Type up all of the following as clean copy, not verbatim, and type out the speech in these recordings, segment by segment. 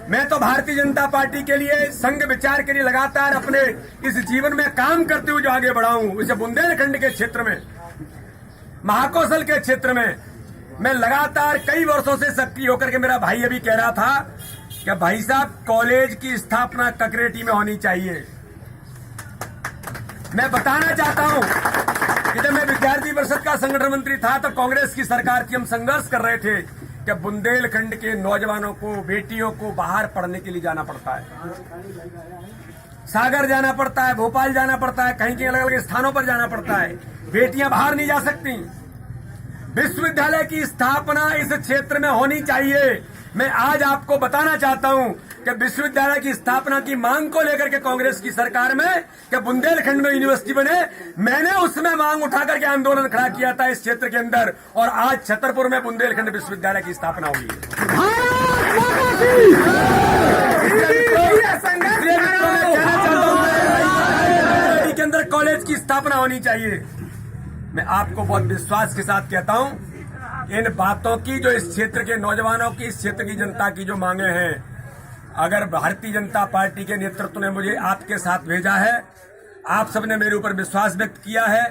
मैं तो भारतीय जनता पार्टी के लिए, संघ विचार के लिए लगातार अपने इस जीवन में काम करते हुए जो आगे बढ़ा हूं, इसे बुंदेलखंड के क्षेत्र में, महाकौशल के क्षेत्र में मैं लगातार कई वर्षों से सक्रिय होकर के, मेरा भाई अभी कह रहा था कि भाई साहब कॉलेज की स्थापना ककरेटी में होनी चाहिए। मैं बताना चाहता हूं कि जब मैं विद्यार्थी परिषद का संगठन मंत्री था तो कांग्रेस की सरकार थी, हम संघर्ष कर रहे थे कि बुंदेलखंड के नौजवानों को, बेटियों को बाहर पढ़ने के लिए जाना पड़ता है, सागर जाना पड़ता है, भोपाल जाना पड़ता है, कहीं कहीं अलग अलग स्थानों पर जाना पड़ता है। बेटियां बाहर नहीं जा सकती। विश्वविद्यालय की स्थापना इस क्षेत्र में होनी चाहिए। मैं आज आपको बताना चाहता हूं कि विश्वविद्यालय की स्थापना की मांग को लेकर के कांग्रेस की सरकार में कि बुंदेलखंड में यूनिवर्सिटी बने, मैंने उसमें मांग उठा करके आंदोलन खड़ा किया था इस क्षेत्र के अंदर, और आज छतरपुर में बुंदेलखंड विश्वविद्यालय की स्थापना हुई के अंदर कॉलेज की स्थापना होनी चाहिए। मैं आपको बहुत विश्वास के साथ कहता हूं, इन बातों की जो इस क्षेत्र के नौजवानों की, इस क्षेत्र की जनता की जो मांगे हैं, अगर भारतीय जनता पार्टी के नेतृत्व ने मुझे आपके साथ भेजा है, आप सबने मेरे ऊपर विश्वास व्यक्त किया है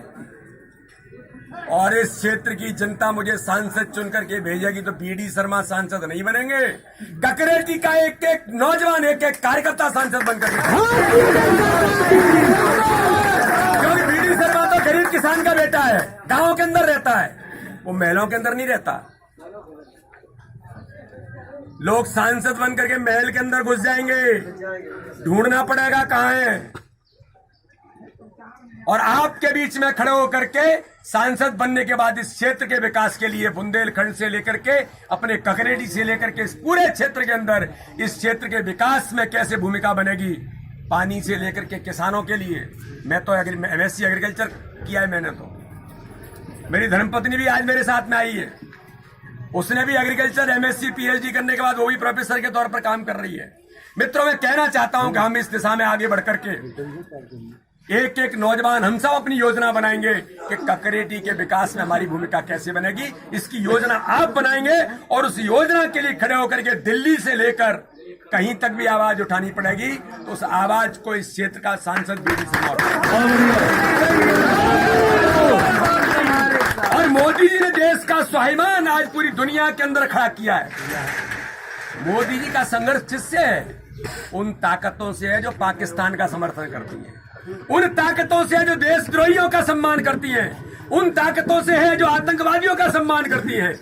और इस क्षेत्र की जनता मुझे सांसद चुन करके भेजेगी, तो बीडी शर्मा सांसद नहीं बनेंगे, ककरेटी का एक एक नौजवान, एक एक कार्यकर्ता सांसद बनकर, क्योंकि बीडी शर्मा तो गरीब किसान का बेटा है, गांव के अंदर रहता है, वो महलों के अंदर नहीं रहता। लोग सांसद बन करके महल के अंदर घुस जाएंगे, ढूंढना पड़ेगा कहां है, और आपके बीच में खड़े होकर के सांसद बनने के बाद इस क्षेत्र के विकास के लिए, बुंदेलखंड से लेकर के अपने ककरेटी से लेकर के इस पूरे क्षेत्र के अंदर, इस क्षेत्र के विकास में कैसे भूमिका बनेगी, पानी से लेकर के किसानों के लिए। मैं तो MSc एग्रीकल्चर किया है मैंने, तो मेरी धर्मपत्नी भी आज मेरे साथ में आई है, उसने भी एग्रीकल्चर MSc PhD करने के बाद वो भी प्रोफेसर के तौर पर काम कर रही है। मित्रों, मैं कहना चाहता हूं कि हम इस दिशा में आगे बढ़कर के एक एक नौजवान, हम सब अपनी योजना बनाएंगे कि ककरेटी के विकास में हमारी भूमिका कैसे बनेगी, इसकी योजना आप बनाएंगे, और उस योजना के लिए खड़े होकर के दिल्ली से लेकर कहीं तक भी आवाज उठानी पड़ेगी, तो उस आवाज को इस क्षेत्र का सांसद बीडी शर्मा। और मोदी जी ने देश का स्वाभिमान आज पूरी दुनिया के अंदर खड़ा किया है। मोदी जी का संघर्ष किससे है? उन ताकतों से है जो पाकिस्तान का समर्थन करती हैं, उन ताकतों से है जो देशद्रोहियों का सम्मान करती हैं, उन ताकतों से है जो आतंकवादियों का सम्मान करती हैं।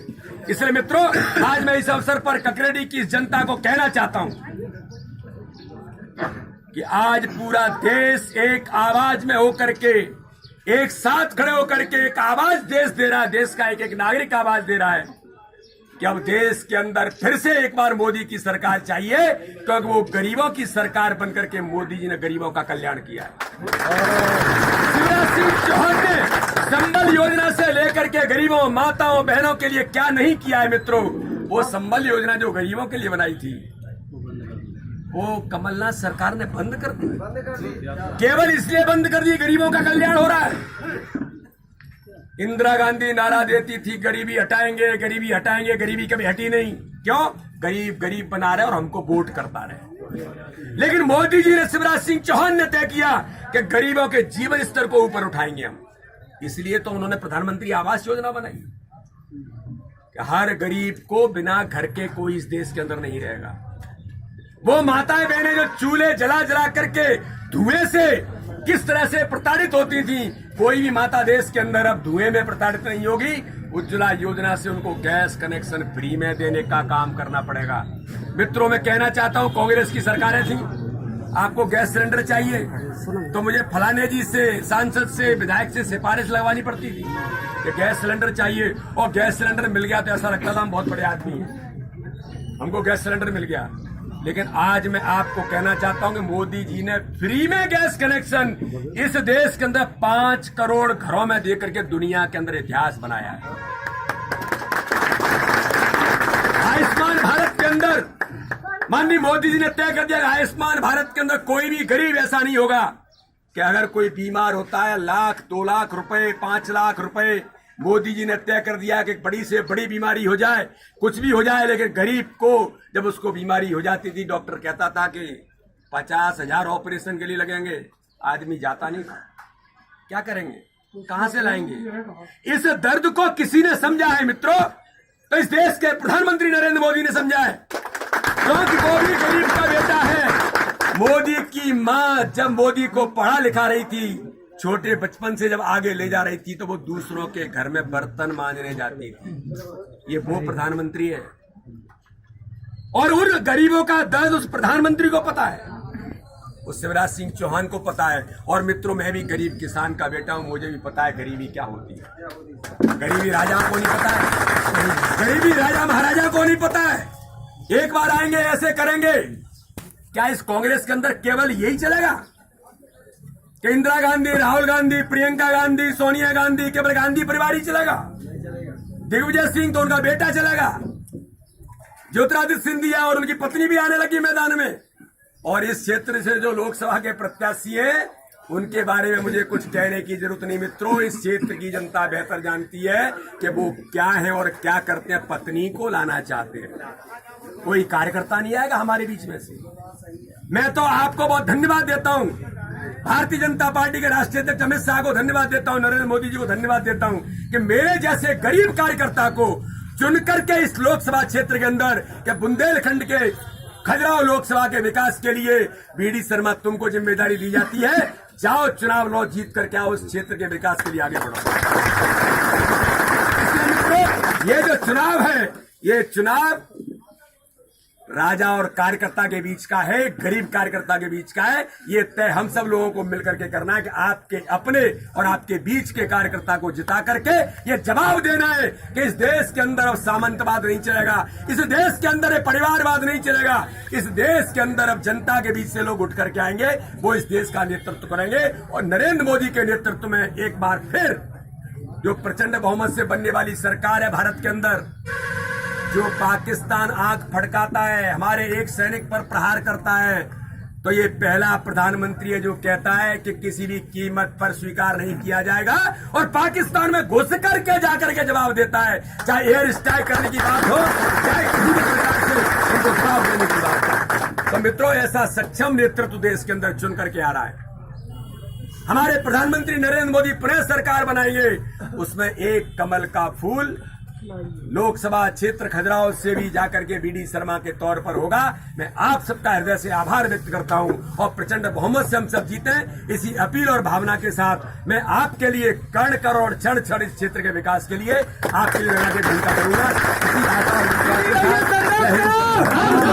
इसलिए मित्रों, आज मैं इस अवसर पर ककरेटी की जनता को कहना चाहता हूं कि आज पूरा देश एक आवाज में होकर के, एक साथ खड़े होकर के एक आवाज देश दे रहा है, देश का एक एक नागरिक आवाज दे रहा है कि अब देश के अंदर फिर से एक बार मोदी की सरकार चाहिए, क्योंकि वो गरीबों की सरकार बनकर के मोदी जी ने गरीबों का कल्याण किया है। शिवराज सिंह चौहान ने संबल योजना से लेकर के गरीबों, माताओं, बहनों के लिए क्या नहीं किया है मित्रों। वो संबल योजना जो गरीबों के लिए बनाई थी, वो कमलनाथ सरकार ने बंद कर दी। केवल इसलिए बंद कर दी, गरीबों का कल्याण हो रहा है। इंदिरा गांधी नारा देती थी, गरीबी हटाएंगे, गरीबी हटाएंगे, गरीबी कभी हटी नहीं। क्यों? गरीब गरीब बना रहे और हमको वोट करता रहे। लेकिन मोदी जी ने, शिवराज सिंह चौहान ने तय किया कि गरीबों के जीवन स्तर को ऊपर उठाएंगे हम। इसलिए तो उन्होंने प्रधानमंत्री आवास योजना बनाई कि हर गरीब को बिना घर के कोई इस देश के अंदर नहीं रहेगा। वो माताएं बहनें जो चूल्हे जला जला करके धुएं से किस तरह से प्रताड़ित होती थी, कोई भी माता देश के अंदर अब धुएं में प्रताड़ित नहीं होगी। उज्ज्वला योजना से उनको गैस कनेक्शन फ्री में देने का काम करना पड़ेगा। मित्रों, मैं कहना चाहता हूं, कांग्रेस की सरकारें थी, आपको गैस सिलेंडर चाहिए तो मुझे फलाने जी से, सांसद से, विधायक से सिफारिश लगवानी पड़ती थी कि गैस सिलेंडर चाहिए, और गैस सिलेंडर मिल गया तो ऐसा लगता था हम बहुत बड़े आदमी हैं, हमको गैस सिलेंडर मिल गया। लेकिन आज मैं आपको कहना चाहता हूं कि मोदी जी ने फ्री में गैस कनेक्शन इस देश के अंदर 5 करोड़ घरों में देकर के दुनिया के अंदर इतिहास बनाया है। आयुष्मान भारत के अंदर माननीय मोदी जी ने तय कर दिया, आयुष्मान भारत के अंदर कोई भी गरीब ऐसा नहीं होगा कि अगर कोई बीमार होता है, 1 लाख, 2 लाख रुपए, 5 लाख रुपए मोदी जी ने तय कर दिया कि बड़ी से बड़ी बीमारी हो जाए, कुछ भी हो जाए, लेकिन गरीब को जब उसको बीमारी हो जाती थी, डॉक्टर कहता था कि 50,000 ऑपरेशन के लिए लगेंगे, आदमी जाता नहीं था। क्या करेंगे, कहां से लाएंगे? इस दर्द को किसी ने समझा है मित्रों, तो इस देश के प्रधानमंत्री नरेंद्र मोदी ने समझा है, क्योंकि वो भी गरीब का बेटा है। मोदी की मां जब मोदी को पढ़ा लिखा रही थी, छोटे बचपन से जब आगे ले जा रही थी, तो वो दूसरों के घर में बर्तन मांजने जाती थी। ये वो प्रधानमंत्री है, और उन गरीबों का दर्द उस प्रधानमंत्री को पता है, उस शिवराज सिंह चौहान को पता है। और मित्रों, मैं भी गरीब किसान का बेटा हूं, मुझे भी पता है गरीबी क्या होती है। गरीबी राजा को नहीं पता है, गरीबी राजा महाराजा को नहीं पता है। एक बार आएंगे, ऐसे करेंगे। क्या इस कांग्रेस के अंदर केवल यही चलेगा कि इंदिरा गांधी, राहुल गांधी, प्रियंका गांधी, सोनिया गांधी, केवल गांधी परिवार ही चलेगा? दिग्विजय सिंह तो उनका बेटा चलेगा, ज्योतिरादित्य सिंधिया और उनकी पत्नी भी आने लगी मैदान में। और इस क्षेत्र से जो लोकसभा के प्रत्याशी हैं, उनके बारे में मुझे कुछ कहने की जरूरत नहीं मित्रों। इस क्षेत्र की जनता बेहतर जानती है कि वो क्या है और क्या करते हैं। पत्नी को लाना चाहते हैं, कोई कार्यकर्ता नहीं आएगा हमारे बीच में से। मैं तो आपको बहुत धन्यवाद देता हूं, भारतीय जनता पार्टी के राष्ट्रीय अध्यक्ष अमित शाह को धन्यवाद देता हूं, नरेंद्र मोदी जी को धन्यवाद देता हूं कि मेरे जैसे गरीब कार्यकर्ता को चुन करके इस लोकसभा क्षेत्र के अंदर के बुंदेलखंड के खजुराहो लोकसभा के विकास के लिए बीडी शर्मा तुमको जिम्मेदारी दी जाती है। जाओ, चुनाव लो, जीत करके आओ, उस क्षेत्र के विकास के लिए आगे बढ़ो। इसलिए मित्रों, ये जो चुनाव है, ये चुनाव राजा और कार्यकर्ता के बीच का है, गरीब कार्यकर्ता के बीच का है। ये तय हम सब लोगों को मिलकर के करना है कि आपके अपने और आपके बीच के कार्यकर्ता को जिता करके ये जवाब देना है कि इस देश के अंदर अब सामंतवाद नहीं चलेगा, इस देश के अंदर परिवारवाद नहीं चलेगा, इस देश के अंदर अब जनता के बीच से लोग उठ करके आएंगे, वो इस देश का नेतृत्व करेंगे। और नरेंद्र मोदी के नेतृत्व में एक बार फिर जो प्रचंड बहुमत से बनने वाली सरकार है भारत के अंदर, जो पाकिस्तान आंख फड़काता है, हमारे एक सैनिक पर प्रहार करता है, तो ये पहला प्रधानमंत्री है जो कहता है कि किसी भी कीमत पर स्वीकार नहीं किया जाएगा, और पाकिस्तान में घुस करके जाकर के जवाब देता है, चाहे एयर स्ट्राइक करने की बात हो, चाहे किसी भी प्रकार से उनको जवाब देने की बात हो। तो मित्रों, ऐसा सक्षम नेतृत्व देश के अंदर चुन करके आ रहा है। हमारे प्रधानमंत्री नरेंद्र मोदी पुनः सरकार बनाएंगे, उसमें एक कमल का फूल लोकसभा क्षेत्र खजुराहो से भी जाकर के बीडी शर्मा के तौर पर होगा। मैं आप सबका हृदय से आभार व्यक्त करता हूं, और प्रचंड बहुमत से हम सब जीते, इसी अपील और भावना के साथ मैं आपके लिए कण करोड़ क्षण क्षण इस क्षेत्र के विकास के लिए आपके लिए भूमिका करूंगा। इसी आशा और विश्वास के साथ